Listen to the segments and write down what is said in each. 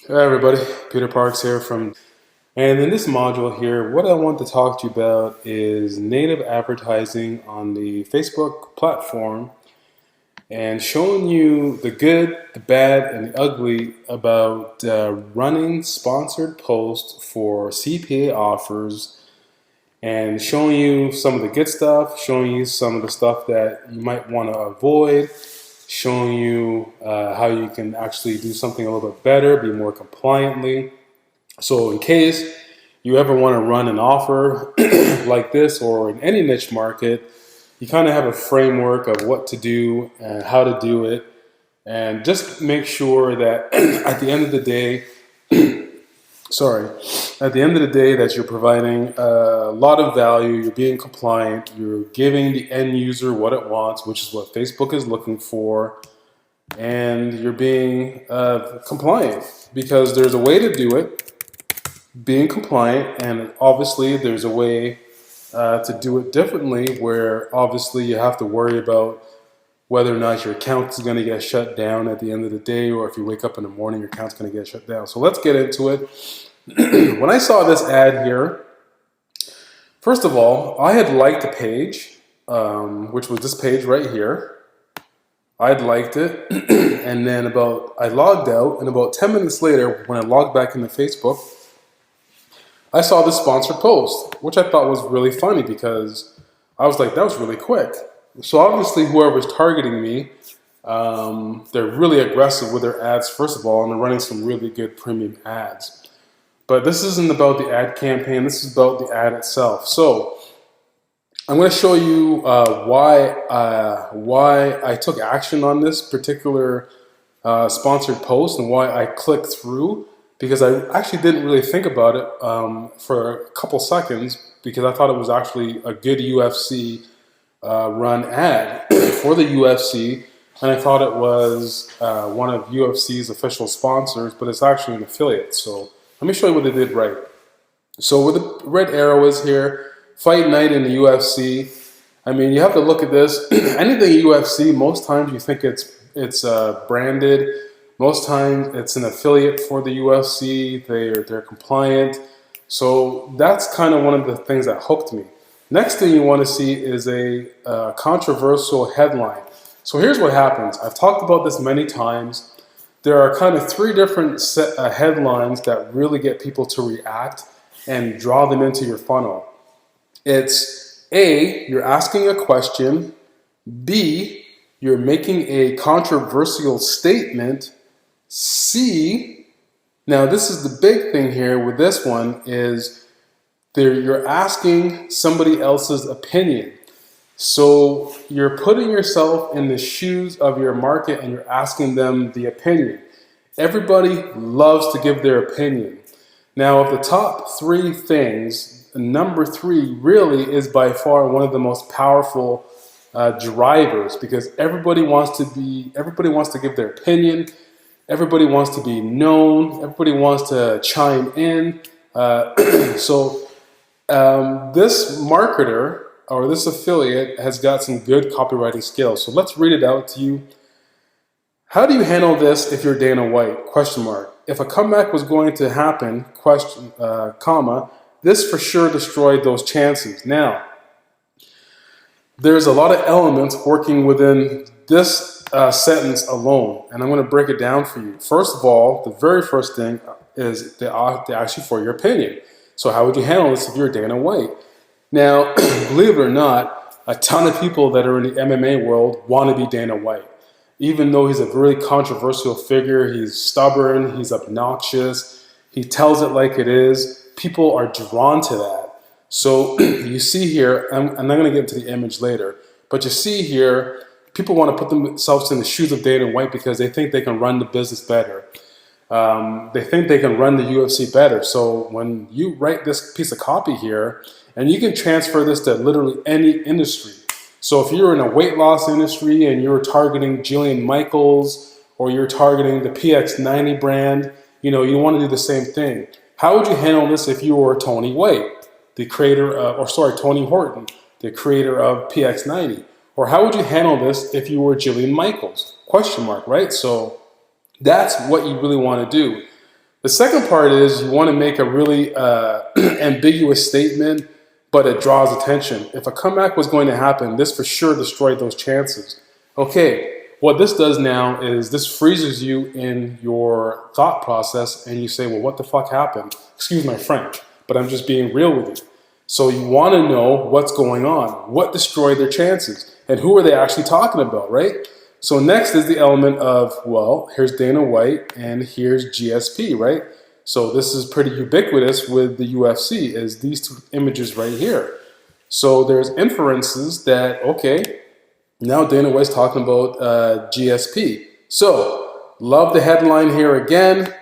Hi everybody, Peter Parks here and in this module here, what I want to talk to you about is native advertising on the Facebook platform and showing you the good, the bad, and the ugly about running sponsored posts for CPA offers and showing you some of the good stuff, showing you some of the stuff that you might want to avoid, showing you how you can actually do something a little bit better, be more compliantly. So in case you ever want to run an offer like this or in any niche market, you kind of have a framework of what to do and how to do it. And just make sure that at the end of the day, sorry, at the end of the day that you're providing a lot of value, you're being compliant, you're giving the end user what it wants, which is what Facebook is looking for, and you're being compliant because there's a way to do it, being compliant, and obviously there's a way to do it differently where obviously you have to worry about whether or not your account is going to get shut down at the end of the day, or if you wake up in the morning, your account's going to get shut down. So let's get into it. When I saw this ad here, first of all, I had liked the page, which was this page right here. I'd liked it, and then I logged out, and about 10 minutes later, when I logged back into Facebook, I saw this sponsored post, which I thought was really funny because I was like, that was really quick. So obviously whoever's targeting me, they're really aggressive with their ads, first of all, and they're running some really good premium ads. But this isn't about the ad campaign, this is about the ad itself. So I'm going to show you why I took action on this particular sponsored post and why I clicked through, because I actually didn't really think about it for a couple seconds because I thought it was actually a good UFC run ad for the UFC, and I thought it was one of UFC's official sponsors, but it's actually an affiliate. So let me show you what they did right. So where the red arrow is here, fight night in the UFC. I mean, you have to look at this. Anything UFC, most times you think it's branded. Most times it's an affiliate for the UFC. They're compliant. So that's kind of one of the things that hooked me. Next thing you want to see is a controversial headline. So here's what happens. I've talked about this many times. There are kind of three different headlines that really get people to react and draw them into your funnel. It's A, you're asking a question. B, you're making a controversial statement. C, now this is the big thing here with this one, is you're asking somebody else's opinion. So you're putting yourself in the shoes of your market and you're asking them the opinion. Everybody loves to give their opinion. Now, of the top three things, number three really is by far one of the most powerful drivers, because everybody wants to give their opinion. Everybody wants to be known. Everybody wants to chime in. This marketer or this affiliate has got some good copywriting skills. So let's read it out to you. How do you handle this if you're Dana White? Question mark. If a comeback was going to happen, question, comma, this for sure destroyed those chances. Now, there's a lot of elements working within this sentence alone, and I'm going to break it down for you. First of all, the very first thing is they ask you for your opinion. So how would you handle this if you're Dana White? Now, believe it or not, a ton of people that are in the MMA world want to be Dana White. Even though he's a very controversial figure, he's stubborn, he's obnoxious, he tells it like it is, people are drawn to that. So you see here, I'm not going to get into the image later, but you see here, people want to put themselves in the shoes of Dana White because they think they can run the business better. They think they can run the UFC better. So when you write this piece of copy here, and you can transfer this to literally any industry. So if you're in a weight loss industry and you're targeting Jillian Michaels or you're targeting the PX90 brand, you want to do the same thing. How would you handle this if you were Tony White, Tony Horton, the creator of PX90? Or how would you handle this if you were Jillian Michaels? Question mark, right? So that's what you really want to do. The second part is you want to make a really ambiguous statement, but it draws attention. If a comeback was going to happen, this for sure destroyed those chances. Okay, what this does now is this freezes you in your thought process, and you say, well, what the fuck happened? Excuse my French, but I'm just being real with you. So you want to know what's going on, what destroyed their chances, and who are they actually talking about, right? So next is the element of, well, here's Dana White and here's GSP, right? So this is pretty ubiquitous with the UFC, is these two images right here. So there's inferences that, okay, now Dana White's talking about GSP. So love the headline here again.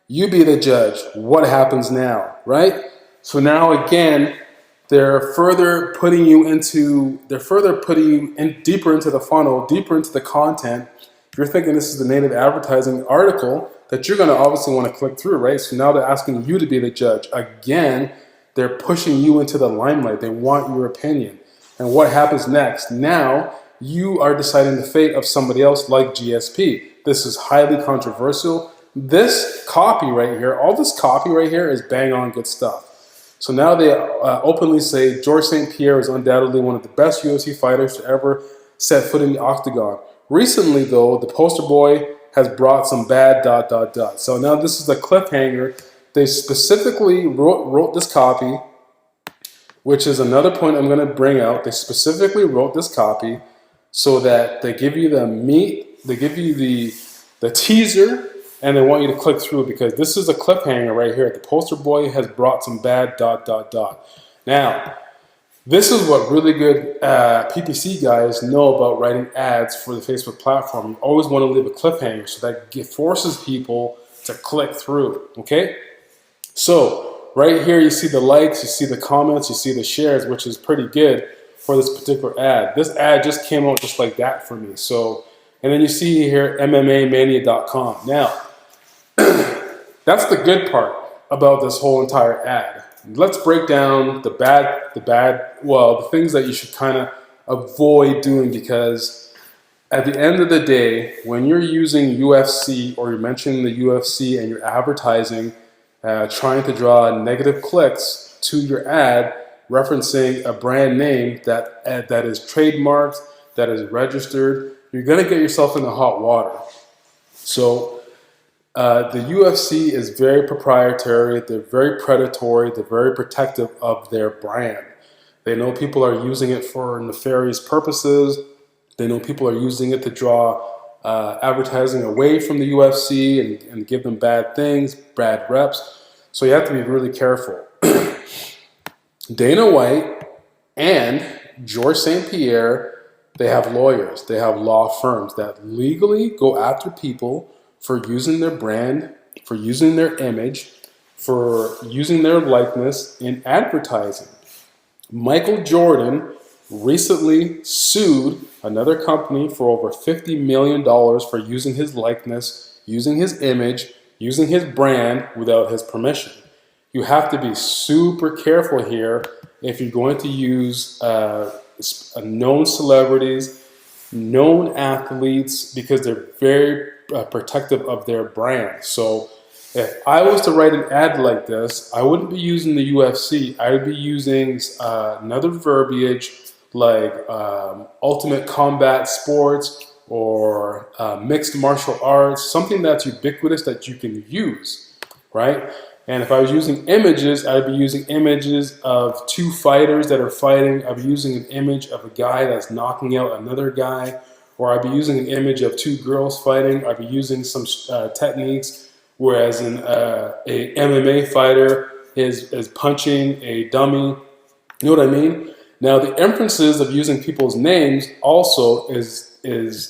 You be the judge. What happens now, right? So now again, they're further putting you in deeper into the funnel, deeper into the content. If you're thinking this is the native advertising article that you're going to obviously want to click through, right? So now they're asking you to be the judge. Again, they're pushing you into the limelight. They want your opinion. And what happens next? Now you are deciding the fate of somebody else like GSP. This is highly controversial. This copy right here, all this copy right here is bang on good stuff. So now they openly say George St. Pierre is undoubtedly one of the best UFC fighters to ever set foot in the octagon. Recently, though, the poster boy has brought some bad ... So now this is a cliffhanger. They specifically wrote this copy, which is another point I'm going to bring out. They specifically wrote this copy so that they give you the meat, they give you the teaser, and they want you to click through because this is a cliffhanger right here. The poster boy has brought some bad ... Now, this is what really good PPC guys know about writing ads for the Facebook platform. You always want to leave a cliffhanger so that it forces people to click through, okay? So right here you see the likes, you see the comments, you see the shares, which is pretty good for this particular ad. This ad just came out just like that for me. So, and then you see here MMAmania.com. Now, that's the good part about this whole entire ad. Let's break down the things that you should kind of avoid doing, because at the end of the day, when you're using UFC or you're mentioning the UFC and you're advertising, trying to draw negative clicks to your ad, referencing a brand name that is trademarked, that is registered, you're going to get yourself into hot water. So the UFC is very proprietary, they're very predatory, they're very protective of their brand. They know people are using it for nefarious purposes. They know people are using it to draw advertising away from the UFC and give them bad things, bad reps. So you have to be really careful. Dana White and George St. Pierre, they have lawyers, they have law firms that legally go after people for using their brand, for using their image, for using their likeness in advertising. Michael Jordan recently sued another company for over $50 million for using his likeness, using his image, using his brand without his permission. You have to be super careful here if you're going to use known celebrities, known athletes, because they're very protective of their brand. So if I was to write an ad like this, I wouldn't be using the UFC. I would be using another verbiage like Ultimate Combat Sports or mixed martial arts, something that's ubiquitous that you can use, right? And if I was using images, I'd be using images of two fighters that are fighting. I'd be using an image of a guy that's knocking out another guy. Or I'd be using an image of two girls fighting. I'd be using some techniques, whereas a MMA fighter is punching a dummy. You know what I mean? Now the inferences of using people's names also it's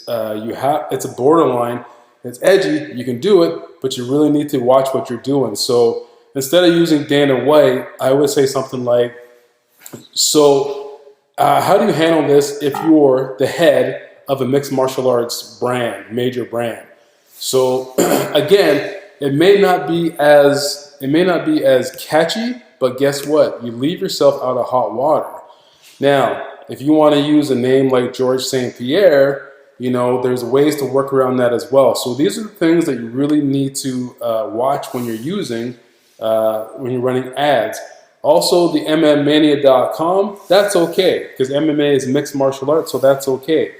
a borderline. It's edgy. You can do it, but you really need to watch what you're doing. So instead of using Dana White, I would say something like, so how do you handle this if you're the head of a mixed martial arts brand, major brand? So again, it may not be as catchy, but guess what? You leave yourself out of hot water. Now, if you want to use a name like George St. Pierre, there's ways to work around that as well. So these are the things that you really need to watch when you're when you're running ads. Also, the mmmania.com, that's okay because MMA is mixed martial arts, so that's okay.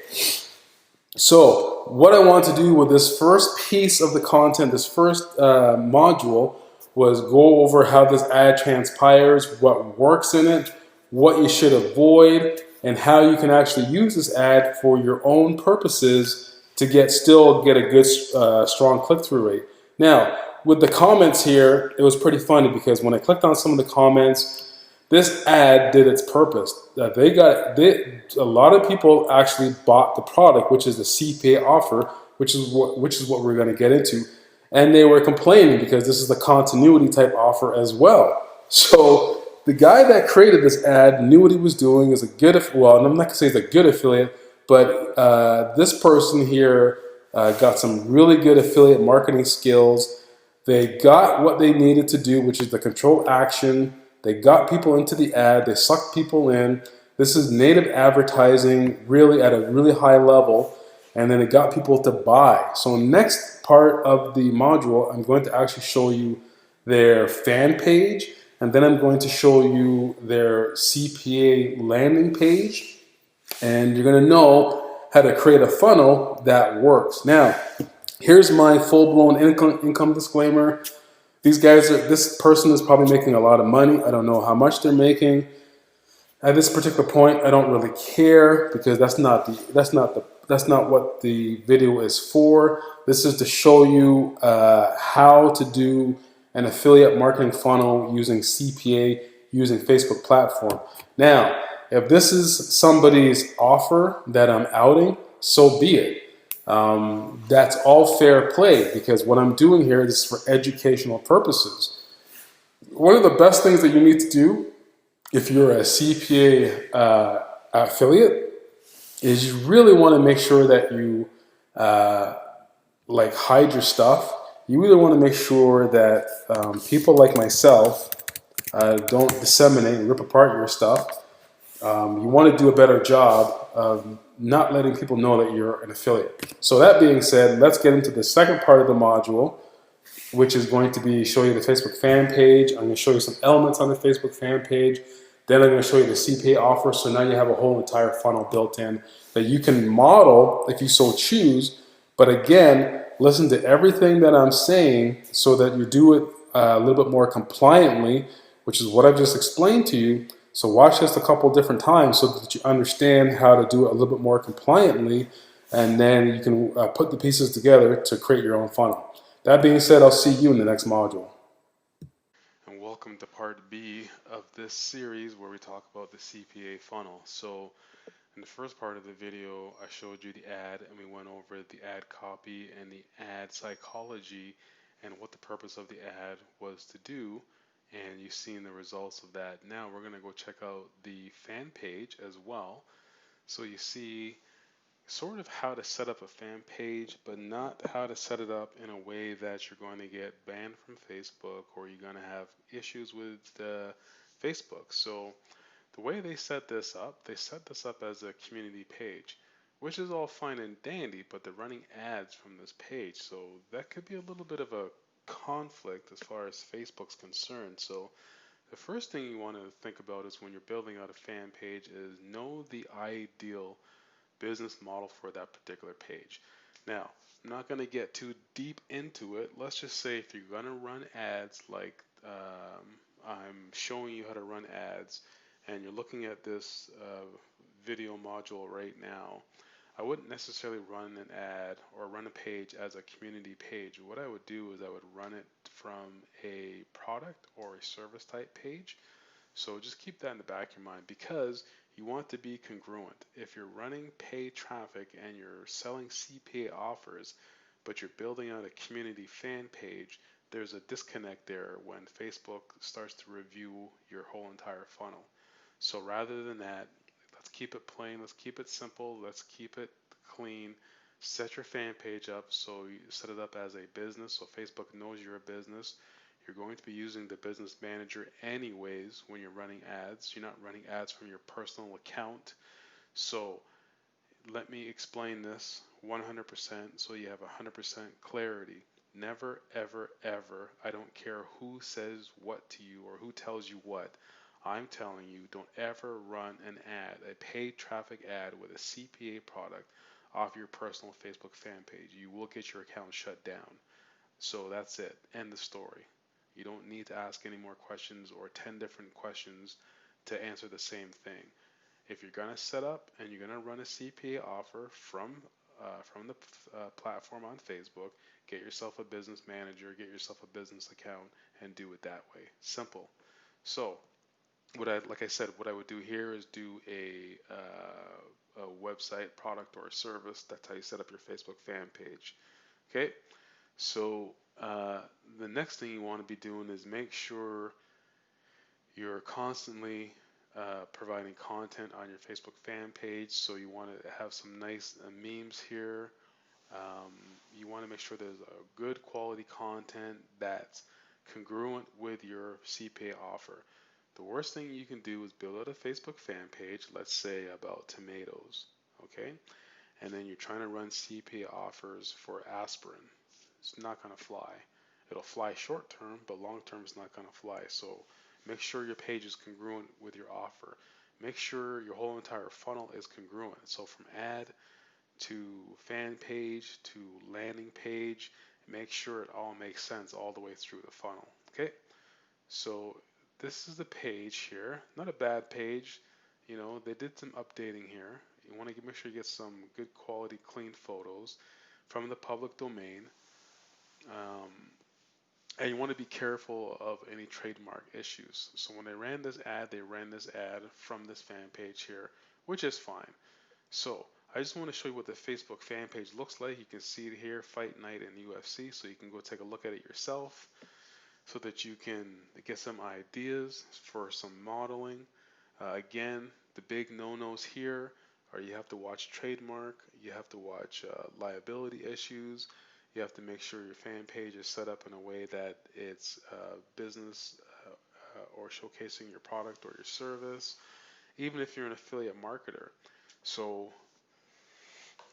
So what I want to do with this first piece of the content, this first module, was go over how this ad transpires, what works in it, what you should avoid, and how you can actually use this ad for your own purposes to still get a good, strong click-through rate. Now, with the comments here, it was pretty funny because when I clicked on some of the comments, this ad did its purpose. A lot of people actually bought the product, which is the CPA offer, which is what we're going to get into, and they were complaining because this is the continuity type offer as well. So the guy that created this ad knew what he was doing. Is a good, well, I'm not going to say he's a good affiliate, but this person here got some really good affiliate marketing skills. They got what they needed to do, which is the control action. They got people into the ad. They sucked people in. This is native advertising really at a really high level. And then it got people to buy. So next part of the module, I'm going to actually show you their fan page. And then I'm going to show you their CPA landing page. And you're going to know how to create a funnel that works. Now, here's my full-blown income disclaimer. This person is probably making a lot of money. I don't know how much they're making. At this particular point, I don't really care because that's not what the video is for. This is to show you how to do an affiliate marketing funnel using CPA, using Facebook platform. Now, if this is somebody's offer that I'm outing, so be it. That's all fair play because what I'm doing here is for educational purposes. One of the best things that you need to do if you're a CPA affiliate is you really want to make sure that you hide your stuff. You really want to make sure that people like myself don't disseminate and rip apart your stuff. You want to do a better job of not letting people know that you're an affiliate. So that being said, let's get into the second part of the module, which is going to be show you the Facebook fan page. I'm going to show you some elements on the Facebook fan page. Then I'm going to show you the CPA offer. So now you have a whole entire funnel built in that you can model if you so choose. But again, listen to everything that I'm saying so that you do it a little bit more compliantly, which is what I've just explained to you. So watch this a couple different times so that you understand how to do it a little bit more compliantly, and then you can put the pieces together to create your own funnel. That being said, I'll see you in the next module. And welcome to part B of this series where we talk about the CPA funnel. So in the first part of the video, I showed you the ad and we went over the ad copy and the ad psychology and what the purpose of the ad was to do. And you've seen the results of that. Now we're going to go check out the fan page as well. So you see sort of how to set up a fan page, but not how to set it up in a way that you're going to get banned from Facebook or you're going to have issues with Facebook. So the way they set this up as a community page, which is all fine and dandy, but they're running ads from this page. So that could be a little bit of a conflict as far as Facebook's concerned. So the first thing you want to think about is when you're building out a fan page is know the ideal business model for that particular page. Now, I'm not going to get too deep into it. Let's just say if you're going to run ads like I'm showing you how to run ads and you're looking at this video module right now, I wouldn't necessarily run an ad or run a page as a community page. What I would do is I would run it from a product or a service type page. So just keep that in the back of your mind because you want to be congruent. If you're running paid traffic and you're selling CPA offers, but you're building out a community fan page, there's a disconnect there when Facebook starts to review your whole entire funnel. So rather than that, let's keep it plain, let's keep it simple, let's keep it clean. Set your fan page up so you set it up as a business so Facebook knows you're a business. You're going to be using the business manager anyways when you're running ads. You're not running ads from your personal account. So let me explain this 100% so you have 100% clarity. Never, ever, ever, I don't care who says what to you or who tells you what. I'm telling you, don't ever run an ad, a paid traffic ad with a CPA product off your personal Facebook fan page. You will get your account shut down. So that's it. End the story. You don't need to ask any more questions or 10 different questions to answer the same thing. If you're going to set up and you're going to run a CPA offer from the platform on Facebook, get yourself a business manager, get yourself a business account, and do it that way. Simple. So, like I said, what I would do here is do a website, product, or a service. That's how you set up your Facebook fan page. Okay. So the next thing you want to be doing is make sure you're constantly providing content on your Facebook fan page. So you want to have some nice memes here. Um, you want to make sure there's a good quality content that's congruent with your CPA offer. The worst thing you can do is build out a Facebook fan page, let's say about tomatoes, okay? And then you're trying to run CPA offers for aspirin. It's not going to fly. It'll fly short term, but long term it's not going to fly. So make sure your page is congruent with your offer. Make sure your whole entire funnel is congruent. So from ad to fan page to landing page, make sure it all makes sense all the way through the funnel. Okay? So this is the page here. Not a bad page. You know, they did some updating here. You want to make sure you get some good quality, clean photos from the public domain. Um, and you want to be careful of any trademark issues. So when they ran this ad from this fan page here, which is fine. So I just want to show you what the Facebook fan page looks like. You can see it here, Fight Night and UFC, so you can go take a look at it yourself so that you can get some ideas for some modeling. Again, the big no-nos here are you have to watch trademark, you have to watch liability issues, you have to make sure your fan page is set up in a way that it's business or showcasing your product or your service, even if you're an affiliate marketer. So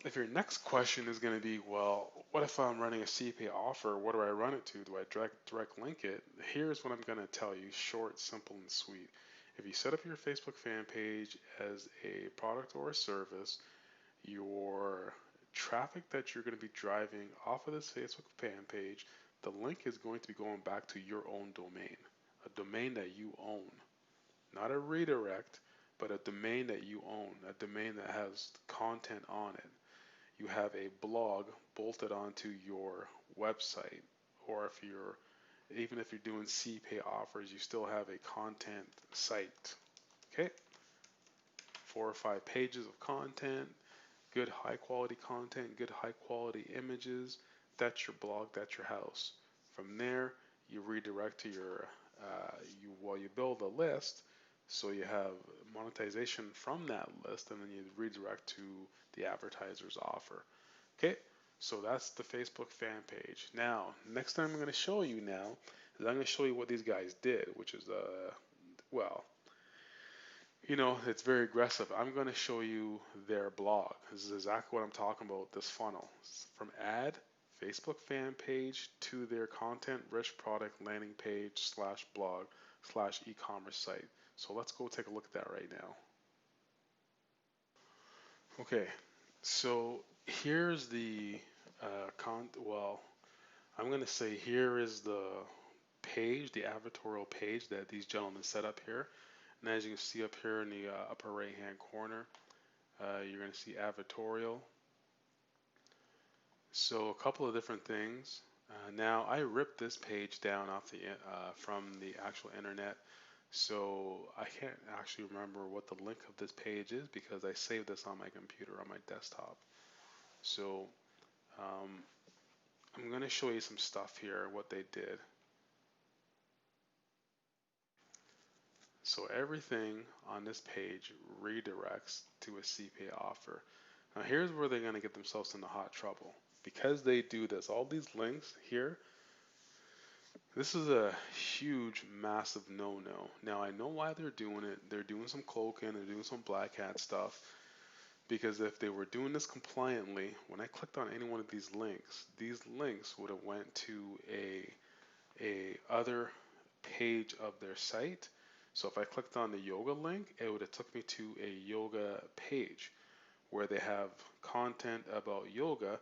if your next question is going to be, well, what if I'm running a CPA offer? What do I run it to? Do I direct link it? Here's what I'm going to tell you, short, simple, and sweet. If you set up your Facebook fan page as a product or a service, your traffic that you're going to be driving off of this Facebook fan page, the link is going to be going back to your own domain, a domain that you own, not a redirect, but a domain that you own, a domain that has content on it. You have a blog bolted onto your website, or even if you're doing CPay offers, you still have a content site. Okay, 4 or 5 pages of content, good high quality content, good high quality images. That's your blog, that's your house. From there, you redirect to you build a list, so you have monetization from that list, and then you redirect to the advertiser's offer. Okay, so that's the Facebook fan page. Now, next time I'm going to show you now is I'm going to show you what these guys did, which is well, it's very aggressive. I'm going to show you their blog. This is exactly what I'm talking about, this funnel. From ad, Facebook fan page to their content rich product landing page slash blog slash e-commerce site. So let's go take a look at that right now. Okay, so here's the well, I'm going to say here is the page, the advertorial page that these gentlemen set up here. And as you can see up here in the upper right hand corner, you're going to see advertorial. So a couple of different things. Now I ripped this page down off from the actual internet, so I can't actually remember what the link of this page is because I saved this on my computer on my desktop. So I'm going to show you some stuff here, what they did. So everything on this page redirects to a CPA offer. Now here's where they're going to get themselves into hot trouble. Because they do this, all these links here, this is a huge, massive no-no. Now I know why they're doing it. They're doing some cloaking, they're doing some black hat stuff. Because if they were doing this compliantly, when I clicked on any one of these links would have went to a other page of their site. So if I clicked on the yoga link, it would have took me to a yoga page where they have content about yoga,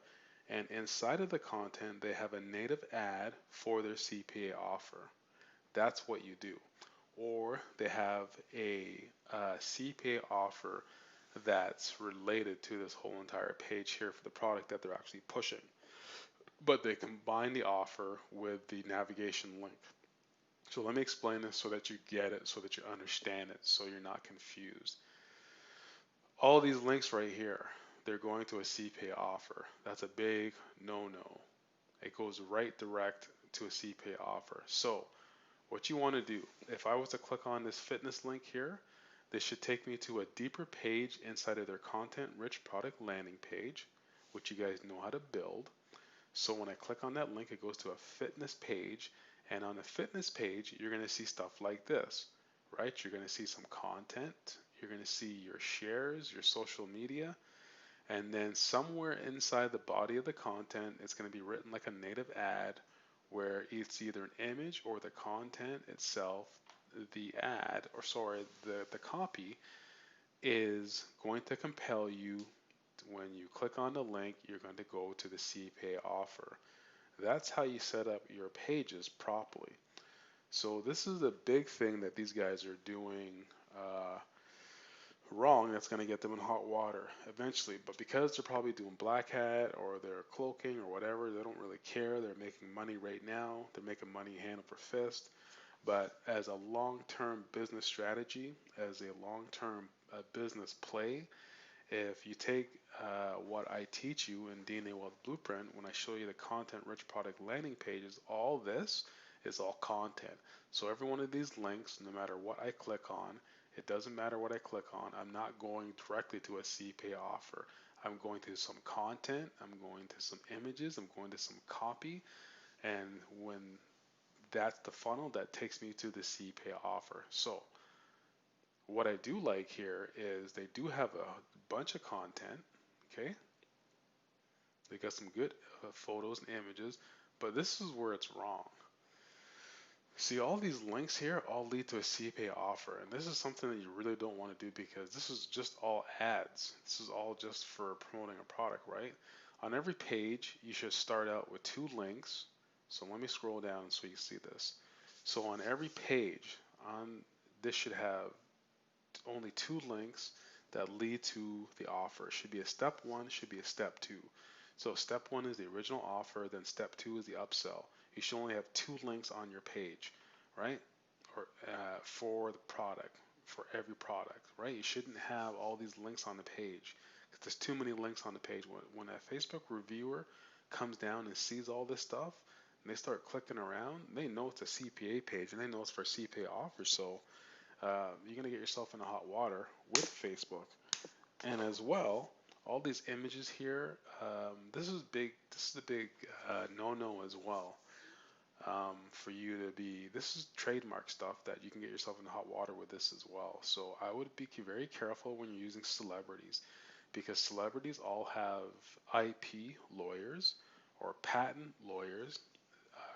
and inside of the content they have a native ad for their CPA offer. That's what you do. Or they have a CPA offer that's related to this whole entire page here for the product that they're actually pushing. But they combine the offer with the navigation link. So let me explain this so that you get it, so that you understand it, so you're not confused. All these links right here, they're going to a CPA offer. That's a big no-no. It goes right direct to a CPA offer. So what you want to do, if I was to click on this fitness link here, this should take me to a deeper page inside of their content rich product landing page, which you guys know how to build. So when I click on that link, it goes to a fitness page. And on the fitness page, you're going to see stuff like this, right? You're going to see some content. You're going to see your shares, your social media. And then somewhere inside the body of the content, it's going to be written like a native ad where it's either an image or the content itself, the ad, or sorry, the copy is going to compel you, when you click on the link, you're going to go to the CPA offer. That's how you set up your pages properly. So this is a big thing that these guys are doing wrong, that's going to get them in hot water eventually. But because they're probably doing black hat or they're cloaking or whatever, they don't really care. They're making money right now. They're making money hand over fist. But as a long-term business strategy, as a long-term business play, if you take what I teach you in DNA Wealth Blueprint, when I show you the content-rich product landing pages, all this is all content. So every one of these links, no matter what I click on, it doesn't matter what I click on, I'm not going directly to a CPA offer. I'm going to some content, I'm going to some images, I'm going to some copy, and when that's the funnel, that takes me to the CPA offer. So what I do like here is they do have a bunch of content, okay? They got some good photos and images, but this is where it's wrong. See, all these links here all lead to a CPA offer, and this is something that you really don't want to do because this is just all ads. This is all just for promoting a product, right? On every page, you should start out with 2 links. So let me scroll down so you see this. So on every page, this should have only 2 links that lead to the offer. It should be a step 1, should be a step 2. So step 1 is the original offer, then step 2 is the upsell. You should only have 2 links on your page, right? Or for the product, for every product, right? You shouldn't have all these links on the page because there's too many links on the page. When a Facebook reviewer comes down and sees all this stuff and they start clicking around, they know it's a CPA page and they know it's for CPA offers. So you're going to get yourself into hot water with Facebook. And as well, all these images here, this is big. This is a big no-no as well. For you to be, this is trademark stuff that you can get yourself into hot water with this as well. So I would be very careful when you're using celebrities, because celebrities all have IP lawyers or patent lawyers,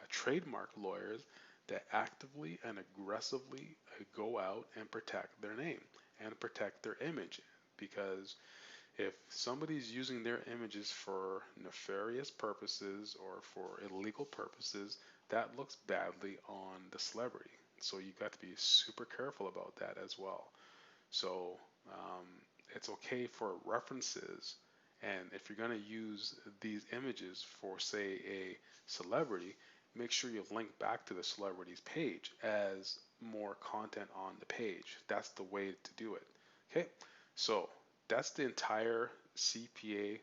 trademark lawyers that actively and aggressively go out and protect their name and protect their image. Because if somebody's using their images for nefarious purposes or for illegal purposes, that looks badly on the celebrity. So you got to be super careful about that as well. So um, it's okay for references, and if you're going to use these images for, say, a celebrity, make sure you link back to the celebrity's page as more content on the page. That's the way to do it. Okay, so that's the entire CPA.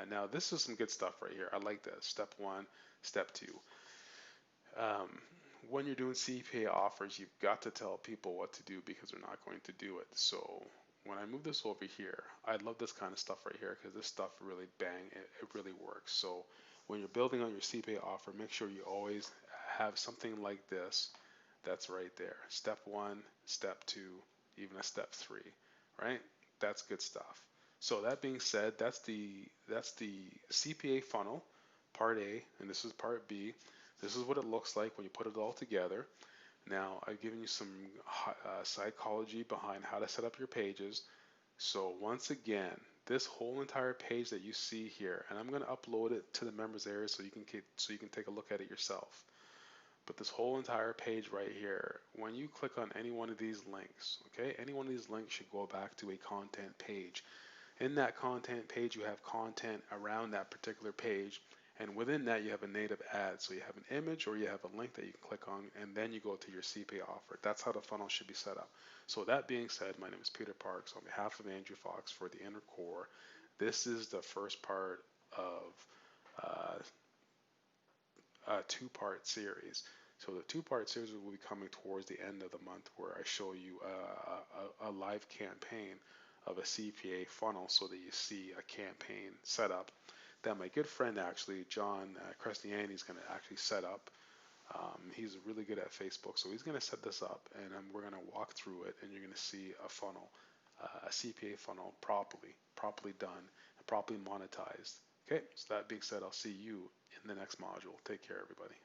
Now, this is some good stuff right here. I like that. Step 1, step 2. Um, when you're doing CPA offers, you've got to tell people what to do because they're not going to do it. So when I move this over here, I love this kind of stuff right here because this stuff really bang, it really works. So when you're building on your CPA offer, make sure you always have something like this that's right there. Step 1, step 2, even a step 3, right? That's good stuff. So that being said, that's the CPA funnel, part A, and this is part B. This is what it looks like when you put it all together. Now, I've given you some psychology behind how to set up your pages. So once again, this whole entire page that you see here, and I'm going to upload it to the members area so you can take a look at it yourself. But this whole entire page right here, when you click on any one of these links, okay, any one of these links should go back to a content page. In that content page, you have content around that particular page, and within that, you have a native ad. So you have an image or you have a link that you can click on, and then you go to your CPA offer. That's how the funnel should be set up. So that being said, my name is Peter Parks. On behalf of Andrew Fox for the Inner Core, this is the first part of uh, a two-part series. So the two-part series will be coming towards the end of the month, where I show you a live campaign of a CPA funnel, so that you see a campaign setup that my good friend actually, John Crestiani, is going to actually set up. He's really good at Facebook, so he's going to set this up, and we're going to walk through it, and you're going to see a funnel, a CPA funnel properly done, and properly monetized. Okay, so that being said, I'll see you in the next module. Take care, everybody.